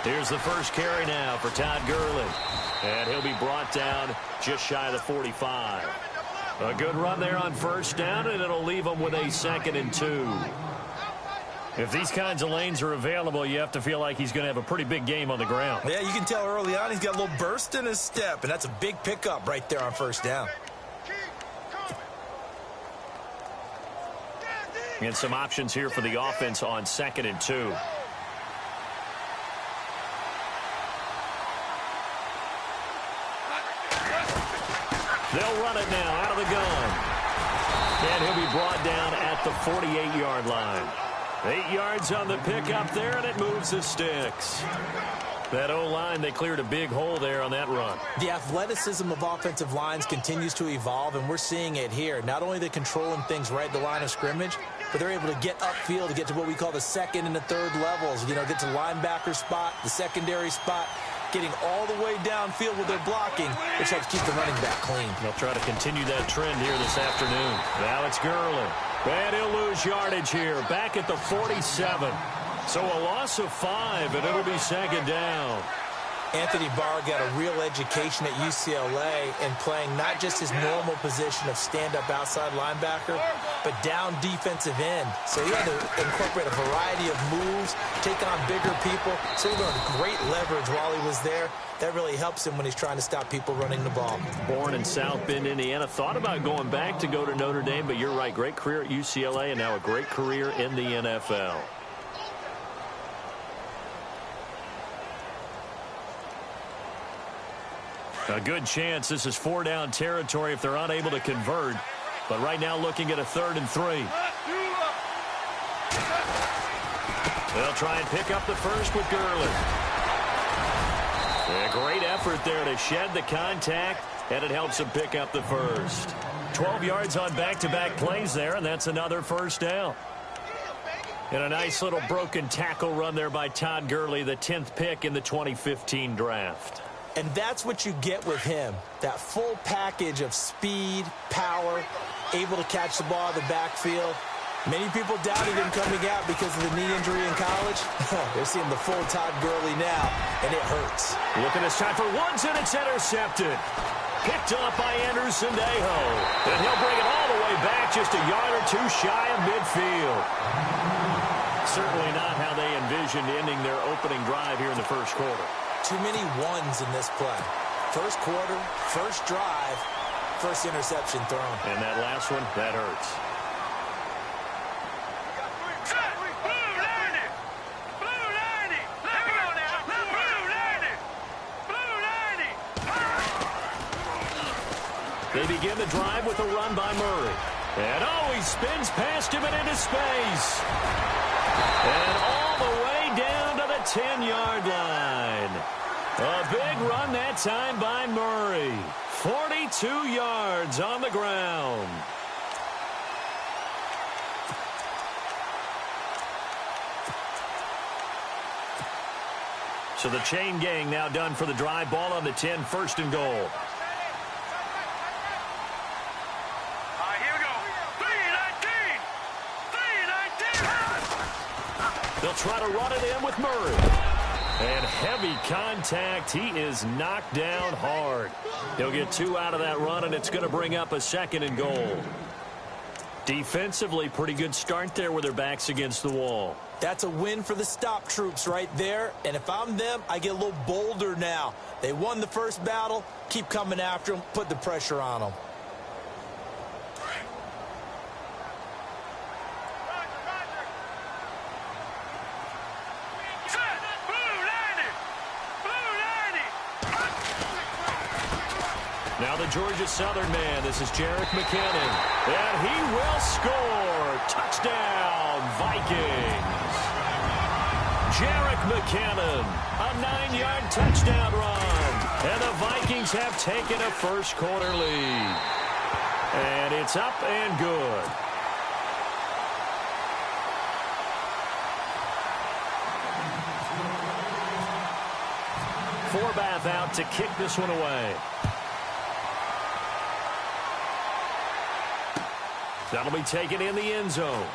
Here's the first carry now for Todd Gurley. And he'll be brought down just shy of the 45. A good run there on first down, and it'll leave him with a 2nd and 2. If these kinds of lanes are available, you have to feel like he's going to have a pretty big game on the ground. Yeah, you can tell early on he's got a little burst in his step, and that's a big pickup right there on first down. And some options here for the offense on 2nd and 2. They'll run it now out of the gun. And he'll be brought down at the 48-yard line. 8 yards on the pickup there, and it moves the sticks. That O-line, they cleared a big hole there on that run. The athleticism of offensive lines continues to evolve, and we're seeing it here. Not only are they controlling things right at the line of scrimmage, but they're able to get upfield to get to what we call the 2nd and the 3rd levels. You know, get to linebacker spot, the secondary spot, getting all the way downfield with their blocking, which helps keep the running back clean. They'll try to continue that trend here this afternoon. Now it's Gurley. And he'll lose yardage here, back at the 47. So a loss of 5, and it'll be 2nd down. Anthony Barr got a real education at UCLA in playing not just his normal position of stand-up outside linebacker, but down defensive end. So he had to incorporate a variety of moves, take on bigger people. So he learned great leverage while he was there. That really helps him when he's trying to stop people running the ball. Born in South Bend, Indiana. Thought about going back to go to Notre Dame, but you're right. Great career at UCLA and now a great career in the NFL. A good chance this is 4-down territory if they're unable to convert. But right now looking at a 3rd and 3. They'll try and pick up the first with Gurley. A great effort there to shed the contact, and it helps him pick up the first. 12 yards on back-to-back plays there, and that's another 1st down. And a nice little broken tackle run there by Todd Gurley, the 10th pick in the 2015 draft. And that's what you get with him, that full package of speed, power, able to catch the ball in the backfield. Many people doubted him coming out because of the knee injury in college. They're seeing the full Todd Gurley now, and it hurts. Looking this time for Woods, and it's intercepted. Picked up by Anderson Dejo. And he'll bring it all the way back just a yard or 2 shy of midfield. Certainly not how they envisioned ending their opening drive here in the first quarter. Too many ones in this play. First quarter, first drive, first interception thrown. And that last one, that hurts. They begin the drive with a run by Murray. And he spins past him and into space. And all the way down to the 10-yard line. A big run that time by Murray. 42 yards on the ground. So the chain gang now done for the drive. Ball on the 10, 1st and goal. They'll try to run it in with Murray. And heavy contact. He is knocked down hard. He'll get 2 out of that run, and it's going to bring up a 2nd and goal. Defensively, pretty good start there with their backs against the wall. That's a win for the stop troops right there. And if I'm them, I get a little bolder now. They won the first battle. Keep coming after them. Put the pressure on them. Now the Georgia Southern man, this is Jerick McKinnon. And he will score. Touchdown, Vikings. Jerick McKinnon, a 9-yard touchdown run. And the Vikings have taken a first quarter lead. And it's up and good. Forbath out to kick this one away. That'll be taken in the end zone.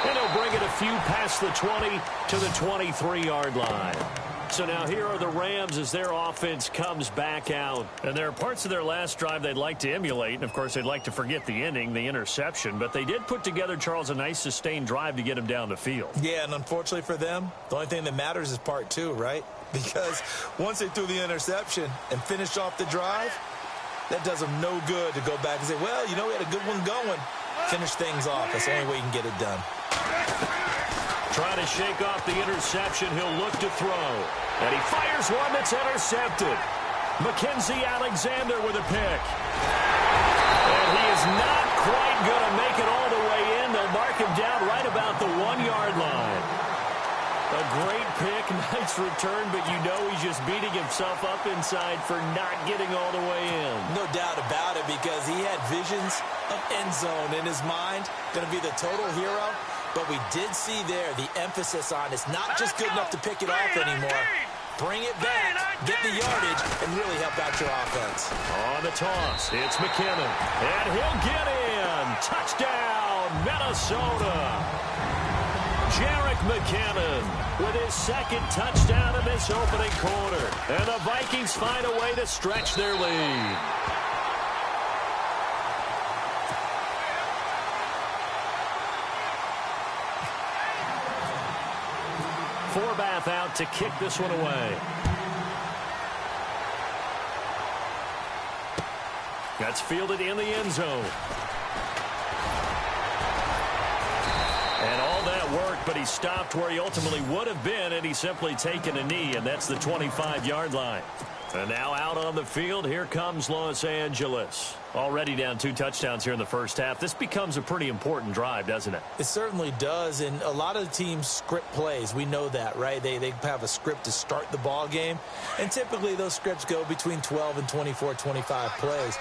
And he'll bring it a few past the 20 to the 23-yard line. So now here are the Rams as their offense comes back out. And there are parts of their last drive they'd like to emulate. And, of course, they'd like to forget the ending, the interception. But they did put together, Charles, a nice sustained drive to get him down the field. Yeah, and unfortunately for them, the only thing that matters is part two, right? Because once they threw the interception and finished off the drive, that does them no good to go back and say, well, you know, we had a good one going. Finish things off. That's the only way you can get it done. Trying to shake off the interception. He'll look to throw. And he fires one that's intercepted. Mackenzie Alexander with a pick. And he is not quite going to make it all the way in. They'll mark him down right about the 1-yard line. A great pick, nice return, but you know he's just beating himself up inside for not getting all the way in. No doubt about it, because he had visions of end zone in his mind. Going to be the total hero. But we did see there the emphasis on it's not just good enough to pick it off anymore. Bring it back, get the yardage, and really help out your offense. On the toss, it's McKinnon. And he'll get in. Touchdown, Minnesota. Jerick McKinnon with his second touchdown in this opening quarter. And the Vikings find a way to stretch their lead. Forbath out to kick this one away. That's fielded in the end zone. And all that worked, but he stopped where he ultimately would have been, and he's simply taken a knee, and that's the 25-yard line. And now out on the field, here comes Los Angeles. Already down 2 touchdowns here in the first half. This becomes a pretty important drive, doesn't it? It certainly does, and a lot of the teams script plays. We know that, right? They have a script to start the ball game, and typically those scripts go between 12 and 24, 25 plays.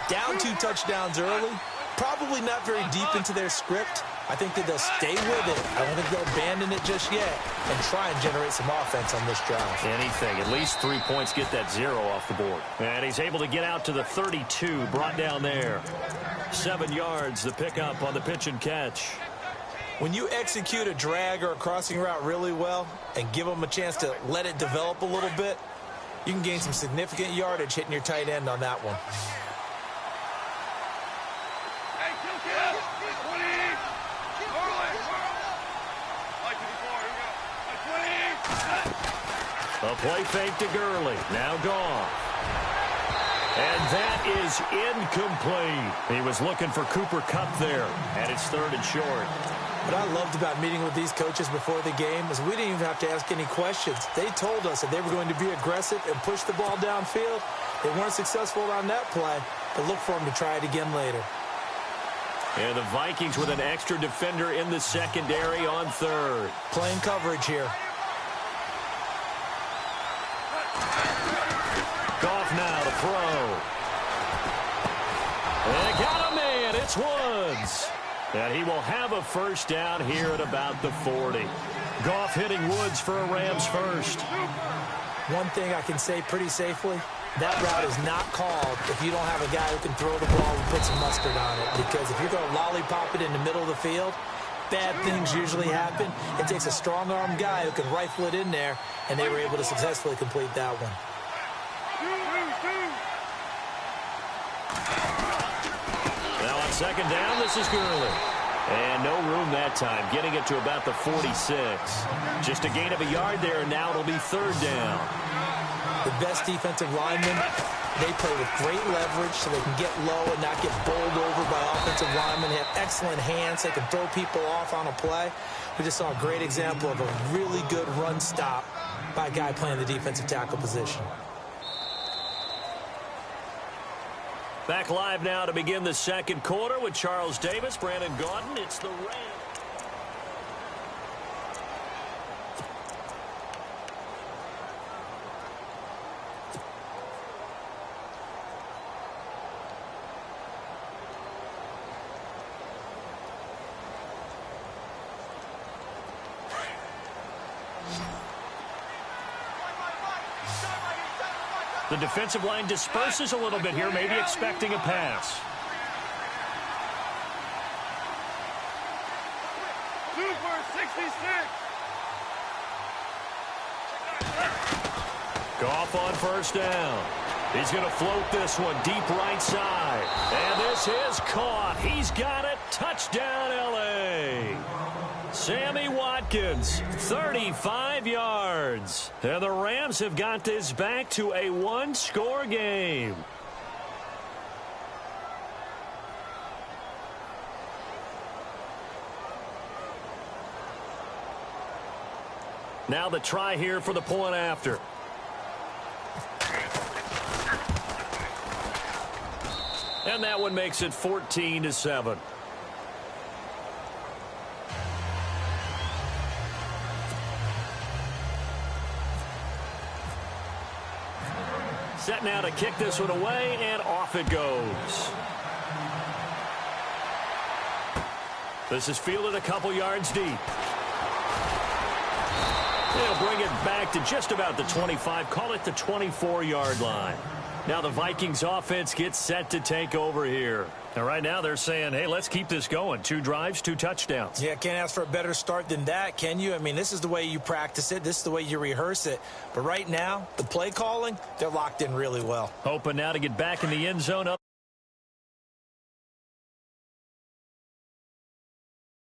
Down 2 touchdowns early, probably not very deep into their script. I think that they'll stay with it. I don't think they'll abandon it just yet and try and generate some offense on this drive. Anything. At least 3 points, get that 0 off the board. And he's able to get out to the 32, brought down there. 7 yards, the pickup on the pitch and catch. When you execute a drag or a crossing route really well and give them a chance to let it develop a little bit, you can gain some significant yardage hitting your tight end on that one. A play fake to Gurley. Now gone. And that is incomplete. He was looking for Cooper Kupp there. And it's 3rd and short. What I loved about meeting with these coaches before the game is we didn't even have to ask any questions. They told us that they were going to be aggressive and push the ball downfield. They weren't successful on that play, but look for them to try it again later. And the Vikings with an extra defender in the secondary on 3rd. Playing coverage here. Goff now to throw. And got a man. It's Woods. And he will have a first down here at about the 40. Goff hitting Woods for a Rams first. One thing I can say pretty safely, that route is not called if you don't have a guy who can throw the ball and put some mustard on it. Because if you're going to lollipop it in the middle of the field, bad things usually happen. It takes a strong-armed guy who can rifle it in there, and they were able to successfully complete that one. Now on 2nd down, this is Gurley. And no room that time, getting it to about the 46. Just a gain of a yard there, and now it'll be 3rd down. The best defensive linemen, they play with great leverage so they can get low and not get bowled over by offensive linemen. They have excellent hands. They can throw people off on a play. We just saw a great example of a really good run stop by a guy playing the defensive tackle position. Back live now to begin the 2nd quarter with Charles Davis, Brandon Gaudin. It's the Rams. The defensive line disperses a little bit here, maybe expecting a pass. Goff on first down. He's going to float this one deep right side. And this is caught. He's got it. Touchdown, L.A. Sammy Watkins, 35 yards. And the Rams have got this back to a one-score game. Now the try here for the point after. And that one makes it 14-7. Set now to kick this one away, and off it goes. This is fielded a couple yards deep. They'll bring it back to just about the 25, call it the 24-yard line. Now the Vikings offense gets set to take over here. And right now they're saying, hey, let's keep this going. 2 drives, 2 touchdowns. Yeah, can't ask for a better start than that, can you? I mean, this is the way you practice it. This is the way you rehearse it. But right now, the play calling, they're locked in really well. Hoping now to get back in the end zone.